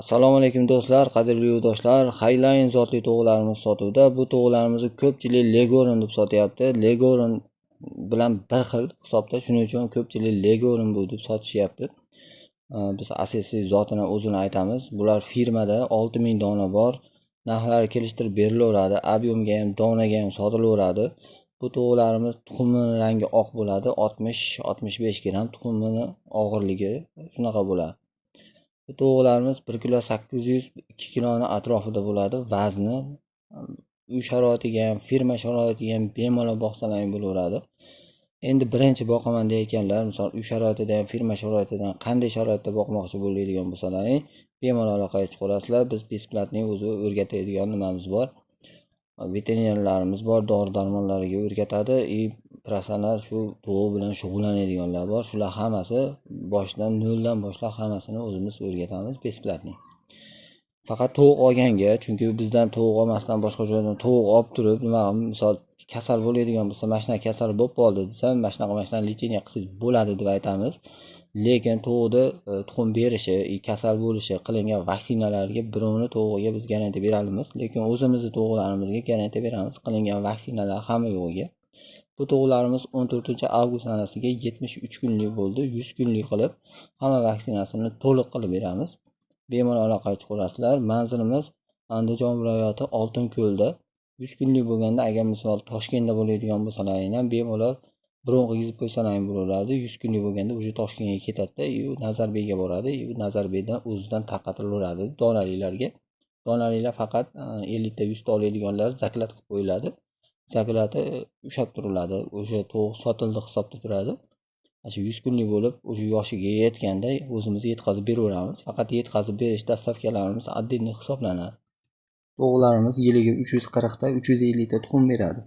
Assalomu alaykum do'stlar, qadrli yurtdoshlar. Highline zotli to'g'larimiz sotuvda. Bu to'g'larimizni ko'pchilik Legorin deb sotyapti. Legorin bilan bir xil hisobda, shuning uchun ko'pchilik Legorin bu deb sotishyapti. Biz asosiy zotini o'zini aytamiz. Bular firmada 6000 dona bor. Narxlari kelishtirib berilaveradi. Ob'yomga ham, donaga ham sotilaveradi. Bu to'g'larimiz tuxumining rangi oq bo'ladi. 60-65 gramm tuxumining og'irligi shunaqa bo'ladi. Bu to'g'larimiz 1 kilo 800, 2 kiloni atrofida bo'ladi. Vazni uy sharoitiga ham, firma sharoitiga ham bemalol boqsalaring bo'laveradi. Endi birinchi boqaman deyotganlar, misol uy sharoitida ham, firma sharoitida ham qanday sharoitda boqmoqchi bo'ladigan bo'lsalaring, bemalol aloqaga chiqasizlar. Biz besplatniy o'zi o'rgatadigan nimamiz bor. Veterinarlarimiz bor, dori-darmonlariga o'rgatadi. Professional shu to'g'ri bilan shug'ullanadiganlar bor. Shular hammasi boshidan noldan boshlab hammasini o'zimiz o'rgatamiz besplatniy. Faqat tovuq olganga, chunki bizdan tovuq olmasdan boshqa joydan tovuq olib turib, nima misol kasal bo'ladigan bo'lsa, mashina kasal bo'lib qoldi desa, mashina lecheniya qilsangiz bo'ladi deb aytamiz. Lekin tovuqni tuxum berishi, kasal bo'lishi qilingan vaksinalarga birovni tovuqiga biz garantiya beramiz, lekin o'zimizning tovuqlarimizga garantiya beramiz qilingan vaksinalar hamma yo'qiga. Bu tovuqlarimiz 14-avgust sanasiga 73 kunlik bo'ldi. 100 kunlik qilib hamma vaksinasini to'liq qilib beramiz. Bemalol aloqaga chiqasizlar. Manzilimiz Andijon viloyati Oltinko'lda. 100 kunlik bo'lganda agar misol Toshkentda bo'ladigan bo'lsalaring ham bemalol bron qilib qo'ysalaring bo'laveradi. 100 kunlik bo'lganda o'sha Toshkentga ketadi-da, Nazarbekka boradi. Nazarbekdan o'zidan tarqatilaveradi donaliklarga. Donaliklar faqat 50 ta 100 ta oladiganlar zaklat qilib qo'yiladi. Zaklati ushlab turiladi. O'sha tovuq sotildi hisobda turadi. Shu 100 kunlik bo'lib, o'sha yoshiga yetganda o'zimiz yetkazib beraveramiz. Faqat yetkazib berish dastavkalarimiz отдельный hisoblanadi. Tovuqlarimiz yiliga 340 ta, 350 ta tuxum beradi.